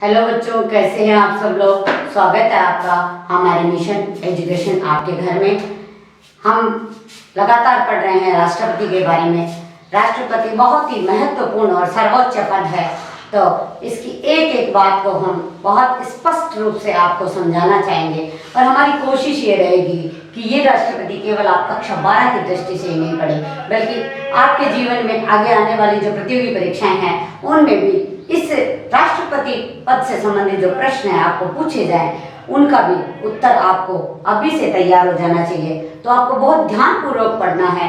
Hello बच्चों, कैसे हैं आप सब लोग। स्वागत है आपका हमारे मिशन एजुकेशन आपके घर में। हम लगातार पढ़ रहे हैं राष्ट्रपति के बारे में। राष्ट्रपति बहुत ही महत्वपूर्ण और सर्वोच्च पद है, तो इसकी एक एक बात को हम बहुत स्पष्ट रूप से आपको समझाना चाहेंगे। और हमारी कोशिश ये रहेगी कि ये राष्ट्रपति केवल आप कक्षा 12 की दृष्टि से ही नहीं पढ़े, बल्कि आपके जीवन में आगे आने वाली जो प्रतियोगी परीक्षाएं हैं उनमें भी इस राष्ट्रपति पद से संबंधित जो प्रश्न है आपको पूछे जाएं, उनका भी उत्तर आपको अभी से तैयार हो जाना चाहिए। तो आपको बहुत ध्यानपूर्वक पढ़ना है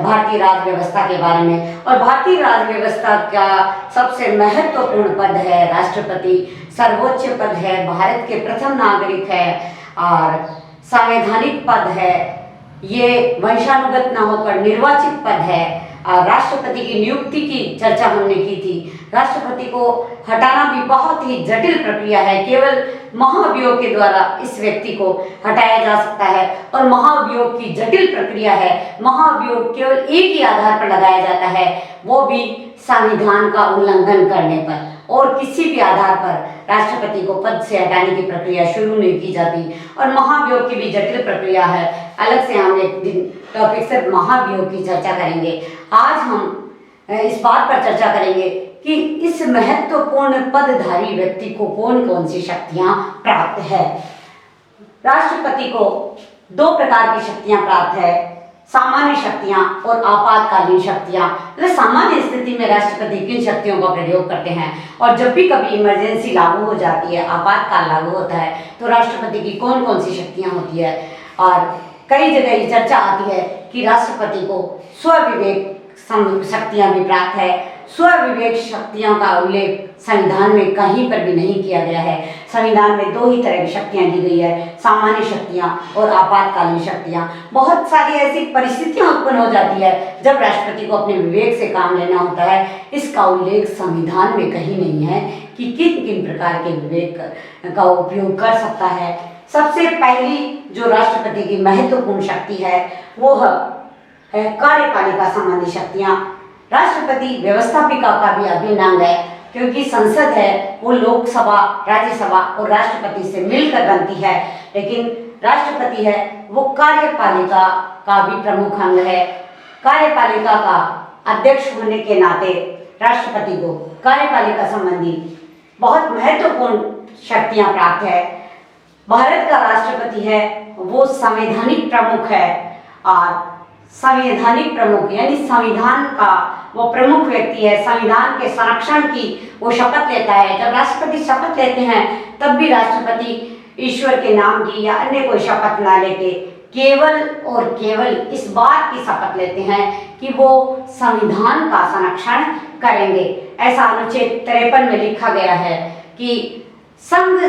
भारतीय राज व्यवस्था के बारे में। और भारतीय राज व्यवस्था का सबसे महत्वपूर्ण पद है राष्ट्रपति। सर्वोच्च पद है, भारत के प्रथम नागरिक है और संवैधानिक पद है। ये वंशानुगत न होकर निर्वाचित पद है। राष्ट्रपति की नियुक्ति की चर्चा हमने की थी। राष्ट्रपति को हटाना भी बहुत ही जटिल प्रक्रिया है। केवल महाभियोग के द्वारा इस व्यक्ति को हटाया जा सकता है और महाभियोग की जटिल प्रक्रिया है। महाभियोग केवल एक ही आधार पर लगाया जाता है, वो भी संविधान का उल्लंघन करने पर, और किसी भी आधार पर राष्ट्रपति को पद से हटाने की प्रक्रिया शुरू नहीं की जाती। और महाभियोग की भी जटिल प्रक्रिया है, अलग से हम एक दिन टॉपिक सिर्फ महाभियोग की चर्चा करेंगे। आज हम इस बात पर चर्चा करेंगे कि इस महत्वपूर्ण पदधारी व्यक्ति को कौन कौन सी शक्तियां प्राप्त है। राष्ट्रपति को दो प्रकार की शक्तियां प्राप्त है, सामान्य शक्तियां और आपातकालीन शक्तियां। मतलब सामान्य स्थिति में राष्ट्रपति किन शक्तियों का प्रयोग करते हैं, और जब भी कभी इमरजेंसी लागू हो जाती है, आपातकाल लागू होता है, तो राष्ट्रपति की कौन कौन सी शक्तियां होती है। और कई जगह ये चर्चा आती है कि राष्ट्रपति को स्वविवेक शक्तियां भी प्राप्त है। स्वविवेक शक्तियों का उल्लेख संविधान में कहीं पर भी नहीं किया गया है। संविधान में दो ही तरह की शक्तियां दी गई है, सामान्य शक्तियां और आपातकालीन शक्तियां। बहुत सारी ऐसी परिस्थितियां उत्पन्न हो जाती है जब राष्ट्रपति को अपने विवेक से काम लेना होता है। इसका उल्लेख संविधान में कहीं नहीं है कि किन किन प्रकार के विवेक का उपयोग कर सकता है। सबसे पहली जो राष्ट्रपति की महत्वपूर्ण शक्ति है वो है कार्यपालिका संबंधी शक्तियां। राष्ट्रपति व्यवस्थापिका का भी अभिन्न अंग है, क्योंकि संसद है वो लोकसभा, राज्यसभा और राष्ट्रपति से मिलकर बनती है, लेकिन राष्ट्रपति है वो कार्यपालिका का भी प्रमुख अंग है। कार्यपालिका का अध्यक्ष होने के नाते राष्ट्रपति को कार्यपालिका संबंधी बहुत महत्वपूर्ण शक्तियां प्राप्त है। भारत का राष्ट्रपति है वो संवैधानिक प्रमुख है, और संवैधानिक प्रमुख यानी संविधान का वो प्रमुख व्यक्ति है। संविधान के संरक्षण की वो शपथ लेता है। जब राष्ट्रपति शपथ लेते हैं तब भी राष्ट्रपति ईश्वर के नाम की या अन्य कोई शपथ ना लेके केवल और केवल इस बात की शपथ लेते हैं कि वो संविधान का संरक्षण करेंगे। ऐसा अनुच्छेद 53 में लिखा गया है कि संघ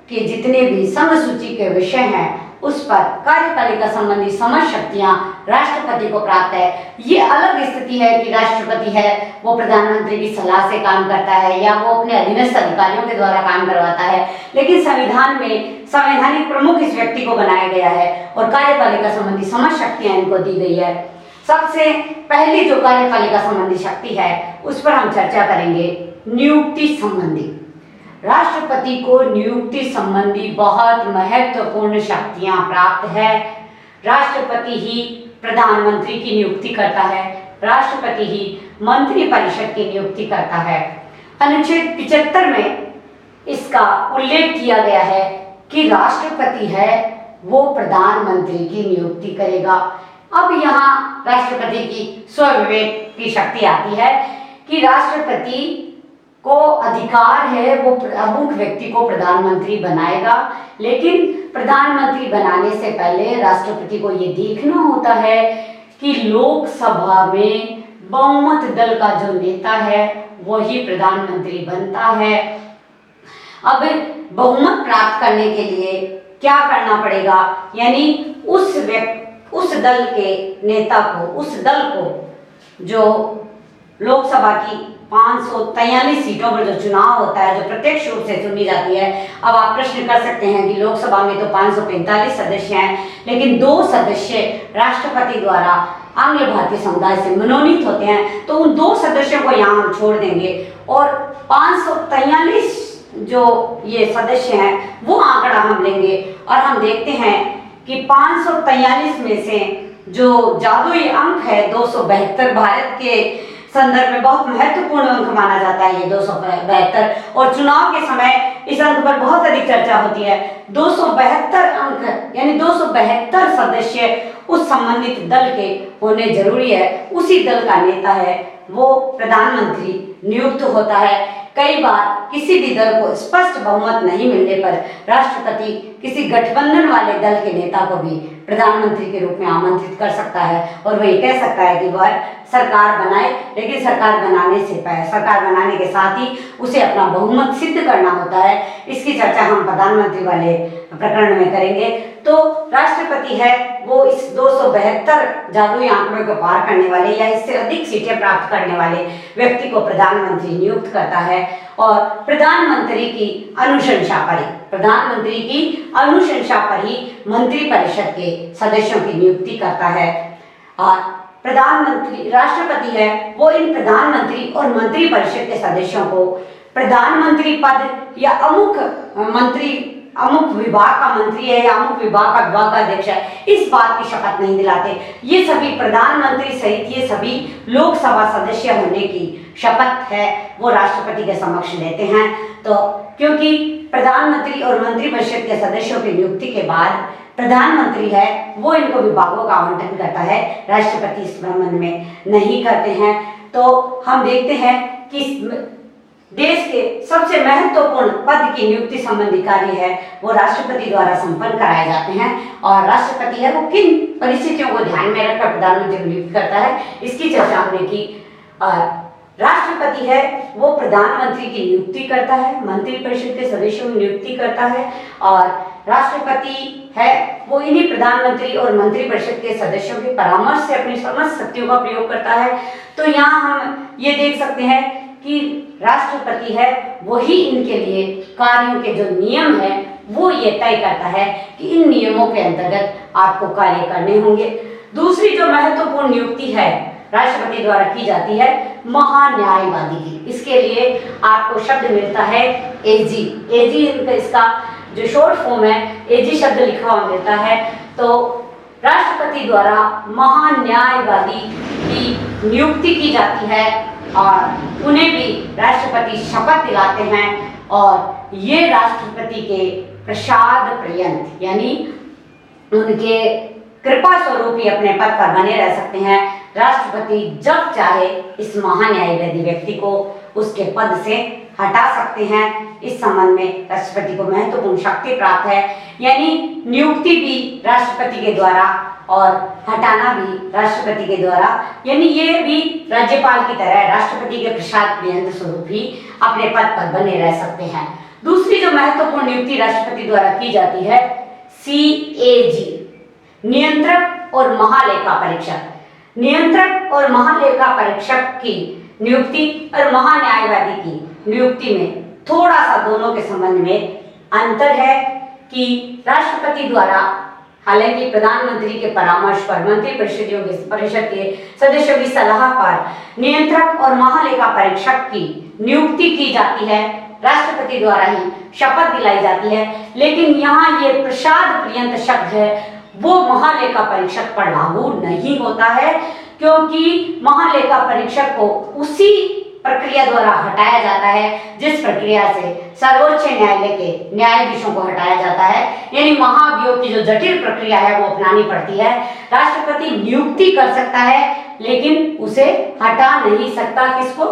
के जितने भी संघ सूची के विषय हैं उस पर कार्यपालिका संबंधी समस्त शक्तियां राष्ट्रपति को प्राप्त है। ये अलग स्थिति है कि राष्ट्रपति है वो प्रधानमंत्री की सलाह से काम करता है या वो अपने अधीनस्थ अधिकारियों के द्वारा काम करवाता है, लेकिन संविधान में संवैधानिक प्रमुख इस व्यक्ति को बनाया गया है और कार्यपालिका संबंधी समस्त शक्तियां इनको दी गई है। सबसे पहली जो कार्यपालिका संबंधी शक्ति है उस पर हम चर्चा करेंगे, नियुक्ति संबंधी। राष्ट्रपति को नियुक्ति संबंधी बहुत महत्वपूर्ण शक्तियां प्राप्त है। राष्ट्रपति ही प्रधानमंत्री की नियुक्ति करता है, राष्ट्रपति ही मंत्रिपरिषद की नियुक्ति करता है। अनुच्छेद 75 में इसका उल्लेख किया गया है कि राष्ट्रपति है वो प्रधानमंत्री की नियुक्ति करेगा। अब यहाँ राष्ट्रपति की स्वविवेक की शक्ति आती है कि राष्ट्रपति को अधिकार है वो प्रमुख व्यक्ति को प्रधानमंत्री बनाएगा, लेकिन प्रधानमंत्री बनाने से पहले राष्ट्रपति को ये देखना होता है कि लोकसभा में बहुमत दल का जो नेता है वही प्रधानमंत्री बनता है। अब बहुमत प्राप्त करने के लिए क्या करना पड़ेगा, यानी उस दल के नेता को, उस दल को जो लोकसभा की 543 सीटों पर जो चुनाव होता है, जो प्रत्यक्ष रूप से चुनी जाती है। अब आप प्रश्न कर सकते हैं कि लोकसभा में तो 545 सदस्य हैं, लेकिन 2 सदस्य राष्ट्रपति द्वारा आंग्ल भारतीय समुदाय से मनोनीत होते हैं, तो उन 2 सदस्यों को यहाँ हम छोड़ देंगे और 543 जो ये सदस्य हैं वो आंकड़ा हम लेंगे और हम देखते हैं कि 543 में से जो जादुई अंक है 272, भारत के संदर्भ में बहुत महत्वपूर्ण अंक माना जाता है ये 272, और चुनाव के समय इस अंक पर बहुत अधिक चर्चा होती है। 272 अंक यानी 272 सदस्य उस संबंधित दल के होने जरूरी है। उसी दल का नेता है वो प्रधानमंत्री नियुक्त होता है। कई बार किसी भी दल को स्पष्ट बहुमत नहीं मिलने पर राष्ट्रपति किसी गठबंधन वाले दल के नेता को भी प्रधानमंत्री के रूप में आमंत्रित कर सकता है और वह ये कह सकता है कि वह सरकार बनाए, लेकिन सरकार बनाने के साथ ही उसे अपना बहुमत सिद्ध करना होता है। इसकी चर्चा हम प्रधानमंत्री वाले प्रकरण में करेंगे। तो राष्ट्रपति है वो इस 272 जादुई आंकड़ों को पार करने वाले या इससे अधिक सीटें प्राप्त करने वाले व्यक्ति को प्रधानमंत्री नियुक्त करता है और प्रधानमंत्री की अनुशंसा पर ही मंत्रिपरिषद के सदस्यों की नियुक्ति करता है। और राष्ट्रपति है वो इन प्रधानमंत्री और मंत्रिपरिषद के सदस्यों को प्रधानमंत्री पद या अमुक विभाग का मंत्री है या अमुक विभाग का विभागाध्यक्ष है, इस बात की शपथ नहीं दिलाते। ये सभी प्रधानमंत्री सहित ये सभी लोकसभा सदस्य होने की शपथ है वो राष्ट्रपति के समक्ष लेते हैं। तो क्योंकि प्रधानमंत्री और मंत्रिपरिषद के सदस्यों की नियुक्ति के बाद प्रधानमंत्री है वो इनको विभागों का आवंटन करता है, राष्ट्रपति इस संबंध में नहीं करते हैं। तो हम देखते हैं कि देश के सबसे महत्वपूर्ण पद की नियुक्ति संबंधी कार्य है वो राष्ट्रपति द्वारा संपन्न कराए जाते हैं। और राष्ट्रपति है वो किन परिस्थितियों को ध्यान में रखकर प्रधानमंत्री को नियुक्त करता है, इसकी चर्चा हमने की। राष्ट्रपति है वो प्रधानमंत्री की नियुक्ति करता है, मंत्रिपरिषद के सदस्यों की नियुक्ति करता है और राष्ट्रपति है वो इन्हीं प्रधानमंत्री और मंत्रिपरिषद के सदस्यों के परामर्श से अपनी समस्त शक्तियों का प्रयोग करता है। तो यहाँ हम ये देख सकते हैं कि राष्ट्रपति है वही इनके लिए कार्यों के जो नियम है वो ये तय करता है कि इन नियमों के अंतर्गत आपको कार्य करने होंगे। दूसरी जो महत्वपूर्ण नियुक्ति है राष्ट्रपति द्वारा की जाती है महान्यायवादी की। इसके लिए आपको शब्द मिलता है एजी। इसका जो शॉर्ट फॉर्म है एजी शब्द लिखा हुआ मिलता है। तो राष्ट्रपति द्वारा महान्यायवादी की नियुक्ति की जाती है और उन्हें भी राष्ट्रपति शपथ दिलाते हैं और ये राष्ट्रपति के प्रसाद पर्यंत यानी उनके कृपा स्वरूप ही अपने पद पर बने रह सकते हैं। राष्ट्रपति जब चाहे इस महान्यायवादी व्यक्ति को उसके पद से हटा सकते हैं। इस संबंध में राष्ट्रपति को महत्वपूर्ण शक्ति प्राप्त है, यानी नियुक्ति भी राष्ट्रपति के द्वारा और हटाना भी राष्ट्रपति के द्वारा, यानी ये भी राज्यपाल की तरह राष्ट्रपति के प्रसाद पर्यंत स्वरूप ही अपने पद पर बने रह सकते हैं। दूसरी जो महत्वपूर्ण नियुक्ति राष्ट्रपति द्वारा की जाती है CAG, नियंत्रक और महालेखा परीक्षक। नियंत्रक और महालेखा परीक्षक की नियुक्ति और महान्यायवादी की नियुक्ति में थोड़ा सा दोनों के संबंध में अंतर है कि राष्ट्रपति द्वारा हालांकि प्रधानमंत्री के परामर्श पर मंत्रिपरिषद के सदस्यों की सलाह पर नियंत्रक और महालेखा परीक्षक की नियुक्ति की जाती है, राष्ट्रपति द्वारा ही शपथ दिलाई जाती है। लेकिन यहाँ ये प्रसाद पर्यंत शब्द है वो महालेखा परीक्षक पर लागू नहीं होता है, क्योंकि महालेखा परीक्षक को उसी प्रक्रिया द्वारा हटाया जाता है जिस प्रक्रिया से सर्वोच्च न्यायालय के न्यायाधीशों को हटाया जाता है, यानी महाभियोग की जो जटिल प्रक्रिया है वो अपनानी पड़ती है। राष्ट्रपति नियुक्ति कर सकता है लेकिन उसे हटा नहीं सकता, किसको?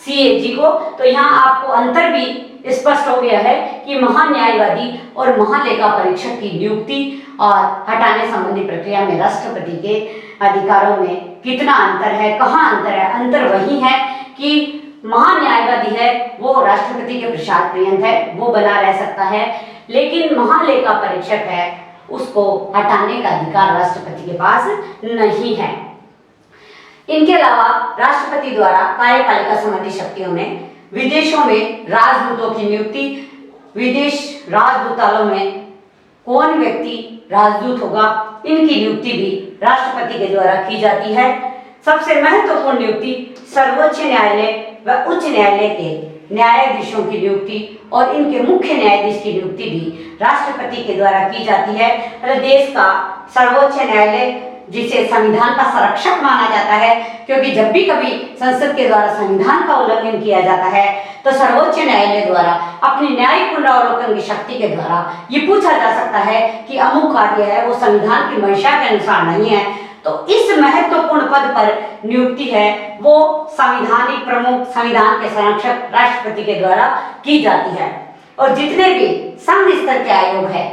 CAG को। तो यहाँ आपको अंतर भी स्पष्ट हो गया है कि महान्यायवादी और महालेखा परीक्षक की नियुक्ति और हटाने संबंधी प्रक्रिया में राष्ट्रपति के अधिकारों में कितना अंतर है, कहाँ अंतर है? अंतर वही है कि महान्यायवादी है वो राष्ट्रपति के प्रसाद पर्यंत है, वो बना रह सकता है, लेकिन महालेखा परीक्षक है उसको हटाने का अधिकार राष्ट्रपति के पास नहीं है। इनके अलावा राष्ट्रपति द्वारा कार्यपालिका संबंधी शक्तियों में विदेशों में राजदूतों की नियुक्ति, विदेश राजदूतालयों में कौन व्यक्ति राजदूत होगा, इनकी नियुक्ति भी राष्ट्रपति के द्वारा की जाती है। सबसे महत्वपूर्ण नियुक्ति सर्वोच्च न्यायालय व उच्च न्यायालय के न्यायाधीशों की नियुक्ति और इनके मुख्य न्यायाधीश की नियुक्ति भी राष्ट्रपति के द्वारा की जाती है। मतलब देश का सर्वोच्च न्यायालय, जिसे संविधान का संरक्षक माना जाता है, क्योंकि जब भी कभी संसद के द्वारा संविधान का उल्लंघन किया जाता है तो सर्वोच्च न्यायालय द्वारा अपनी न्यायिक पुनरावलोकन की शक्ति के द्वारा ये पूछा जा सकता है कि अमुक कार्य है वो संविधान की मंशा के अनुसार नहीं है, तो इस महत्वपूर्ण पद पर नियुक्ति है वो संवैधानिक प्रमुख, संविधान के संरक्षक राष्ट्रपति के द्वारा की जाती है। और जितने भी संघ स्तर के आयोग है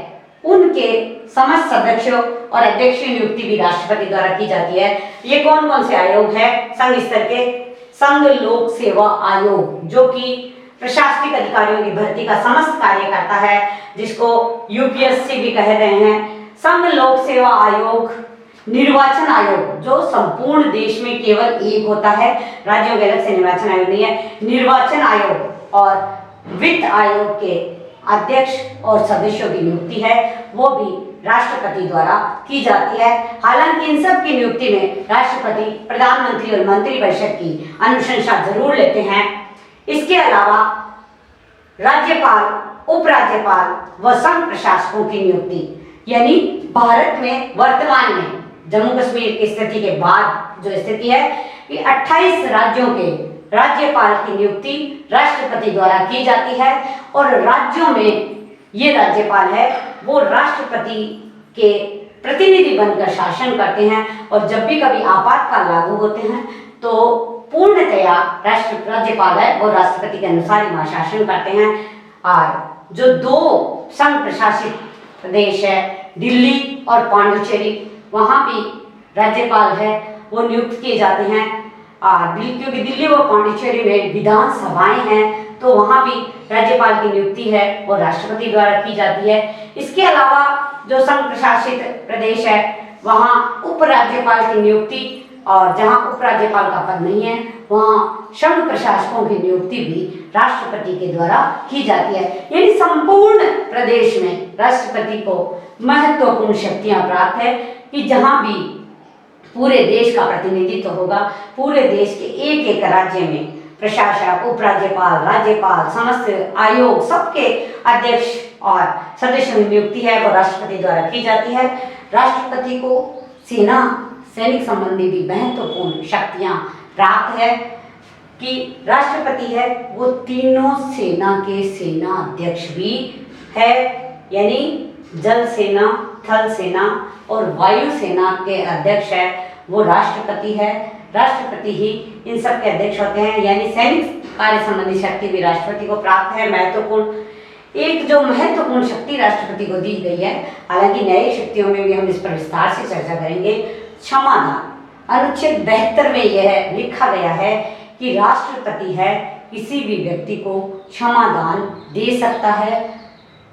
उनके समस्त सदस्यों और अध्यक्ष की नियुक्ति भी राष्ट्रपति द्वारा की जाती है। ये कौन कौन से आयोग है संघ स्तर के? संघ लोक सेवा आयोग, जो कि प्रशासनिक अधिकारियों की भर्ती का समस्त कार्य करता है, जिसको यूपीएससी भी कह रहे हैं। संघ लोक सेवा आयोग, निर्वाचन आयोग जो संपूर्ण देश में केवल एक होता है, राज्यों के अलग से निर्वाचन आयोग नहीं है, निर्वाचन आयोग और वित्त आयोग के अध्यक्ष और सदस्यों की नियुक्ति है वो भी राष्ट्रपति द्वारा की जाती है। हालांकि इन सब की नियुक्ति में राष्ट्रपति प्रधानमंत्री और मंत्रिपरिषद की अनुशंसा जरूर लेते हैं। इसके अलावा राज्यपाल, उपराज्यपाल व संघ प्रशासकों की नियुक्ति, यानी भारत में वर्तमान में जम्मू कश्मीर की स्थिति के बाद जो स्थिति है कि 28 राज्यों के राज्यपाल की नियुक्ति राष्ट्रपति द्वारा की जाती है और राज्यों में ये राज्यपाल है वो राष्ट्रपति के प्रतिनिधि बनकर शासन करते हैं और जब भी कभी आपातकाल लागू होते हैं तो पूर्णतया राज्यपाल है वो राष्ट्रपति के अनुसार ही शासन करते हैं। और जो दो संघ प्रशासित प्रदेश है दिल्ली और पांडुचेरी, वहाँ भी राज्यपाल है वो नियुक्त किए जाते हैं। क्योंकि दिल्ली व पांडिचेरी में विधानसभाएं हैं तो वहाँ भी राज्यपाल की नियुक्ति है वो राष्ट्रपति द्वारा की जाती है। इसके अलावा जो संघ प्रशासित प्रदेश है वहाँ उपराज्यपाल की नियुक्ति, और जहाँ उपराज्यपाल का पद नहीं है वहाँ संघ प्रशासकों की नियुक्ति भी राष्ट्रपति के द्वारा की जाती है। यानी संपूर्ण प्रदेश में राष्ट्रपति को महत्वपूर्ण शक्तियां प्राप्त है कि जहाँ भी पूरे देश का प्रतिनिधित्व होगा, पूरे देश के एक एक राज्य में प्रशासक, उपराज्यपाल, राज्यपाल, समस्त आयोग सबके अध्यक्ष और सदस्यों की नियुक्ति है वो राष्ट्रपति द्वारा की जाती है। राष्ट्रपति को सैनिक संबंधी भी महत्वपूर्ण शक्तियां प्राप्त है कि राष्ट्रपति है वो तीनों सेना के सेना अध्यक्ष भी है, यानी जल सेना, थल सेना और वायु सेना के अध्यक्ष है वो राष्ट्रपति है। राष्ट्रपति ही इन सब के अध्यक्ष होते हैं, यानी सैनिक कार्य संबंधी शक्ति भी राष्ट्रपति को प्राप्त है। महत्वपूर्ण एक जो महत्वपूर्ण शक्ति राष्ट्रपति को दी गई है, हालांकि न्यायिक शक्तियों में भी हम इस पर विस्तार से चर्चा करेंगे, क्षमादान। अनुच्छेद 72 में यह लिखा गया है कि राष्ट्रपति है किसी भी व्यक्ति को क्षमादान दे सकता है,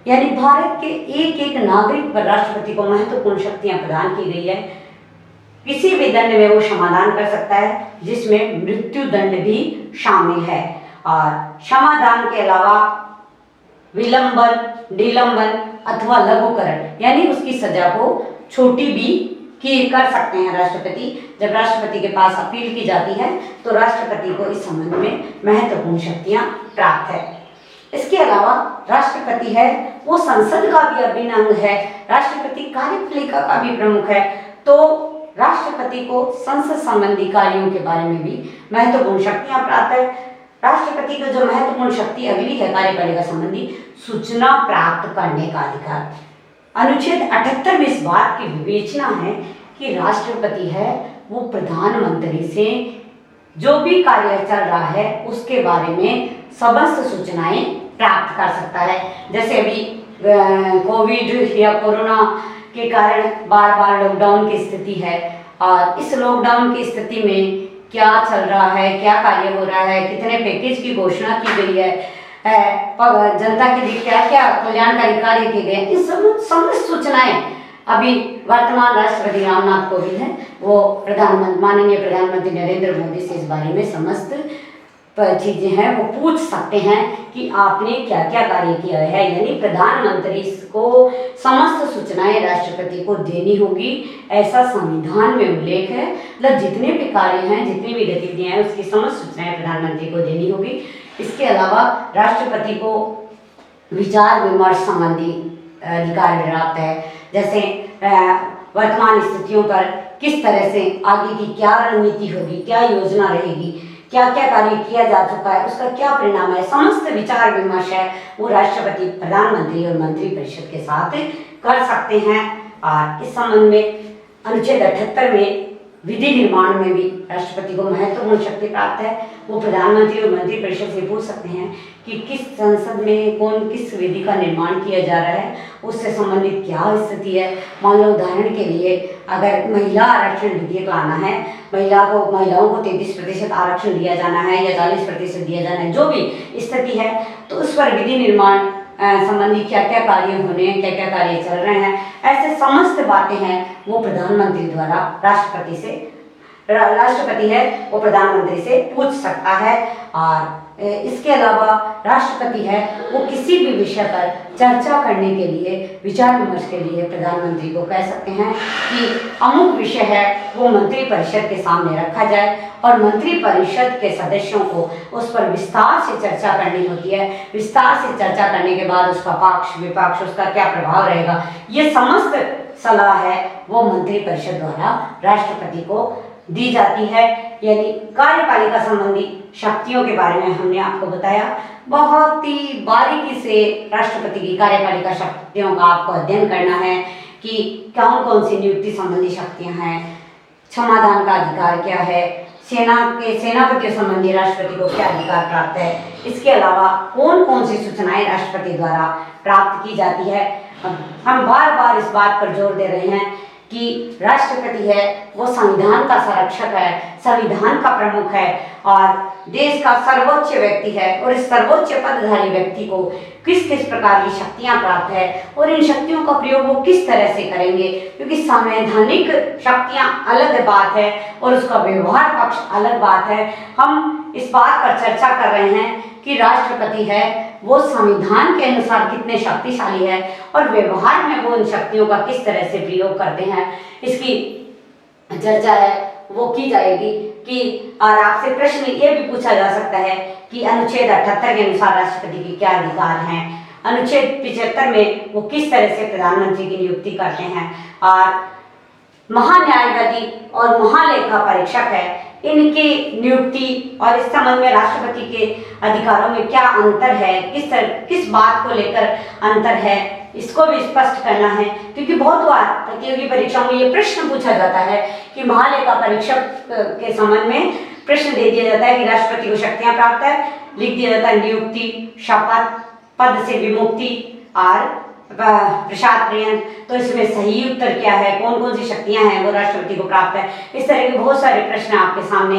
यानी भारत के एक एक नागरिक पर राष्ट्रपति को महत्वपूर्ण शक्तियां प्रदान की गई है। किसी भी दंड में वो क्षमादान कर सकता है जिसमें मृत्यु दंड भी शामिल है। और क्षमादान के अलावा विलंबन, निलंबन अथवा लघुकरण, यानी उसकी सजा को छोटी भी कर सकते हैं राष्ट्रपति। जब राष्ट्रपति के पास अपील की जाती है तो राष्ट्रपति को इस संबंध में महत्वपूर्ण शक्तियां प्राप्त है। इसके अलावा राष्ट्रपति है वो संसद का भी अभिन्न अंग है, राष्ट्रपति कार्यपालिका का भी प्रमुख है, तो राष्ट्रपति को संसद संबंधी कार्यों के बारे में भी महत्वपूर्ण शक्तियां प्राप्त है। राष्ट्रपति की जो महत्वपूर्ण शक्ति अगली है कार्यपालिका संबंधी, सूचना प्राप्त करने का अधिकार। अनुच्छेद 78 में इस बात की विवेचना है कि राष्ट्रपति है वो प्रधानमंत्री से जो भी कार्य चल रहा है उसके बारे में समस्त सूचनाएं प्राप्त कर सकता है। जैसे अभी कोविड या कोरोना के कारण बार बार लॉकडाउन की स्थिति है और इस लॉकडाउन की स्थिति में क्या चल रहा है, क्या कार्य हो रहा है, कितने पैकेज की घोषणा की गई है, जनता के लिए क्या क्या कल्याणकारी कार्य किए गए, इस समस्त सूचनाएं अभी वर्तमान राष्ट्रपति रामनाथ कोविंद हैं वो माननीय प्रधानमंत्री नरेंद्र मोदी से इस बारे में समस्त चीजें हैं वो पूछ सकते हैं कि आपने क्या क्या कार्य किया है। यानी प्रधानमंत्री को समस्त सूचनाएं राष्ट्रपति को देनी होगी, ऐसा संविधान में उल्लेख है। मतलब जितने भी कार्य हैं, जितनी भी गतिविधियां हैं उसकी समस्त सूचनाएं प्रधानमंत्री को देनी होगी। इसके अलावा राष्ट्रपति को विचार विमर्श संबंधी अधिकार भी प्राप्त है। जैसे वर्तमान स्थितियों पर किस तरह से आगे की क्या रणनीति होगी, क्या योजना रहेगी, क्या क्या कार्य किया जा चुका है, उसका क्या परिणाम है, समस्त विचार विमर्श है वो राष्ट्रपति प्रधानमंत्री और मंत्रिपरिषद के साथ कर सकते हैं। और इस संबंध में अनुच्छेद 78 में विधि निर्माण में भी राष्ट्रपति को महत्वपूर्ण शक्ति प्राप्त है। वो प्रधानमंत्री और मंत्रिपरिषद से पूछ सकते हैं कि किस संसद में कौन किस विधि का निर्माण किया जा रहा है, उससे संबंधित क्या स्थिति है। मान लो उदाहरण के लिए अगर महिला आरक्षण विधेयक लाना है, महिलाओं को 33% आरक्षण दिया जाना है या 40% दिया जाना है, जो भी स्थिति है, तो उस पर विधि निर्माण संबंधी क्या क्या कार्य होने हैं, क्या क्या कार्य चल रहे हैं, ऐसे समस्त बातें हैं वो प्रधानमंत्री द्वारा राष्ट्रपति है वो प्रधानमंत्री से पूछ सकता है। और इसके अलावा राष्ट्रपति है वो किसी भी विषय पर चर्चा करने के लिए, विचार विमर्श के लिए प्रधानमंत्री को कह सकते हैं कि अमुक विषय है वो मंत्रिपरिषद के सामने रखा जाए और मंत्रिपरिषद के सदस्यों को उस पर विस्तार से चर्चा करनी होती है। विस्तार से चर्चा करने के बाद उसका पक्ष विपक्ष, उसका क्या प्रभाव रहेगा, ये समस्त सलाह है वो मंत्रिपरिषद द्वारा राष्ट्रपति को दी जाती है। यानी कार्यपालिका संबंधी शक्तियों के बारे में हमने आपको बताया। बहुत ही बारीकी से राष्ट्रपति की कार्यपालिका शक्तियों का आपको अध्ययन करना है कि कौन कौन सी नियुक्ति संबंधी शक्तियां हैं, क्षमादान का अधिकार क्या है, सेनापतियों संबंधी राष्ट्रपति को क्या अधिकार प्राप्त है, इसके अलावा कौन कौन सी सूचनाएं राष्ट्रपति द्वारा प्राप्त की जाती है। हम बार बार इस बात पर जोर दे रहे हैं कि राष्ट्रपति है वो संविधान का संरक्षक है, संविधान का प्रमुख है और देश का सर्वोच्च व्यक्ति है। और इस सर्वोच्च पदधारी व्यक्ति को किस किस प्रकार की शक्तियां प्राप्त है और इन शक्तियों का प्रयोग वो किस तरह से करेंगे, क्योंकि संवैधानिक शक्तियां अलग बात है और उसका व्यवहार पक्ष अलग बात है। हम इस बात पर चर्चा कर रहे हैं कि राष्ट्रपति है वो संविधान के अनुसार कितने शक्तिशाली है और व्यवहार में वो उन शक्तियों का किस तरह से प्रयोग करते हैं, इसकी चर्चा है वो की जाएगी। कि और आपसे प्रश्न ये भी पूछा जा सकता है कि अनुच्छेद 78 के अनुसार राष्ट्रपति के क्या अधिकार हैं, अनुच्छेद 75 में वो किस तरह से प्रधानमंत्री की नियुक्ति करते हैं, और महान्यायवादी और महालेखा परीक्षक है इनकी नियुक्ति और इस संबंध में राष्ट्रपति के अधिकारों में क्या अंतर है, किस बात को लेकर अंतर है, इसको भी स्पष्ट करना है। क्योंकि बहुत बार प्रतियोगी परीक्षाओं में ये प्रश्न पूछा जाता है कि महालेखा परीक्षक के संबंध में प्रश्न दे दिया जाता है कि राष्ट्रपति को शक्तियां प्राप्त है, लिख दिया जाता है नियुक्ति, शपथ, पद से विमुक्ति और प्रसाद पर्यंत, तो इसमें सही उत्तर क्या है, कौन कौन सी शक्तियां हैं वो राष्ट्रपति को प्राप्त है। इस तरह के बहुत सारे प्रश्न आपके सामने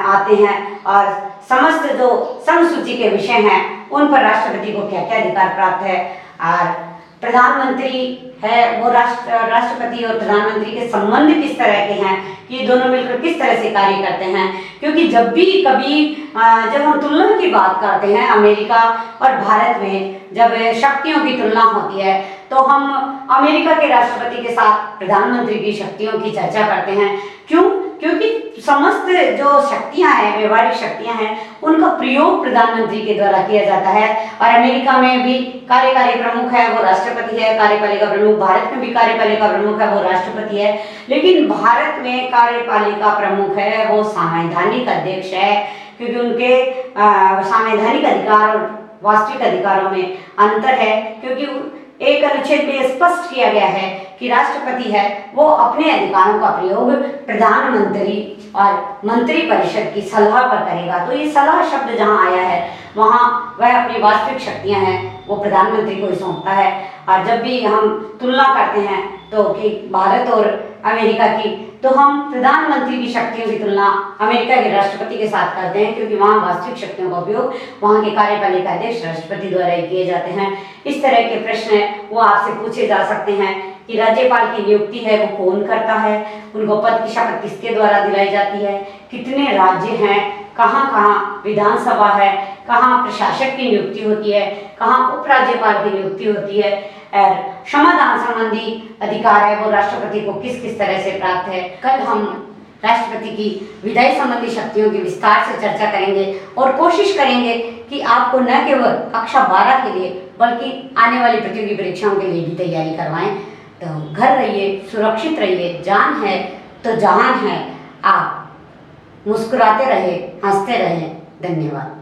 आते हैं और समस्त जो संसूची के विषय हैं उन पर राष्ट्रपति को क्या क्या अधिकार प्राप्त है। और प्रधानमंत्री है वो राष्ट्रपति और प्रधानमंत्री के संबंध किस तरह के हैं, ये दोनों मिलकर किस तरह से कार्य करते हैं। क्योंकि जब भी कभी जब हम तुलना की बात करते हैं अमेरिका और भारत में, जब शक्तियों की तुलना होती है तो हम अमेरिका के राष्ट्रपति के साथ प्रधानमंत्री की शक्तियों की चर्चा करते हैं। क्यों? क्योंकि समस्त जो शक्तियां हैं, व्यवहारिक शक्तियां हैं, उनका प्रयोग प्रधानमंत्री के द्वारा किया जाता है। और अमेरिका में भी कार्यकारी प्रमुख है वो राष्ट्रपति है, कार्यपालिका प्रमुख, भारत में भी कार्यपालिका प्रमुख है वो राष्ट्रपति है। लेकिन भारत में कार्यपालिका प्रमुख है वो संवैधानिक अध्यक्ष है, क्योंकि उनके संवैधानिक अधिकार और वास्तविक अधिकारों में अंतर है। क्योंकि एक अनुच्छेद में स्पष्ट किया गया है कि राष्ट्रपति है वो अपने अधिकारों का प्रयोग प्रधानमंत्री और मंत्रिपरिषद की सलाह पर करेगा। तो ये सलाह शब्द जहाँ आया है वहाँ वह अपनी वास्तविक शक्तियाँ हैं वो प्रधानमंत्री को ही सौंपता है। और जब भी हम तुलना करते हैं तो कि भारत और अमेरिका की, तो हम प्रधानमंत्री की शक्तियों की तुलना अमेरिका के राष्ट्रपति के साथ करते हैं, क्योंकि वहाँ वास्तविक शक्तियों का उपयोग वहाँ के कार्यपालिका अध्यक्ष राष्ट्रपति द्वारा ही किए जाते हैं। इस तरह के प्रश्न वो आपसे पूछे जा सकते हैं कि राज्यपाल की नियुक्ति है वो कौन करता है, उनको पद की शपथ किसके द्वारा दिलाई जाती है, कितने राज्य हैं, कहाँ कहाँ विधानसभा है, कहाँ प्रशासक की नियुक्ति होती है, कहाँ उपराज्यपाल की नियुक्ति होती है, और क्षमादान संबंधी अधिकार है वो राष्ट्रपति को किस किस तरह से प्राप्त है। कल हम राष्ट्रपति की विधायी संबंधी शक्तियों की विस्तार से चर्चा करेंगे और कोशिश करेंगे कि आपको न केवल कक्षा 12 के लिए बल्कि आने वाली प्रतियोगी परीक्षाओं के लिए भी तैयारी करवाएं। तो घर रहिए, सुरक्षित रहिए, जान है तो जहान है। आप मुस्कुराते रहे, हंसते रहे। धन्यवाद।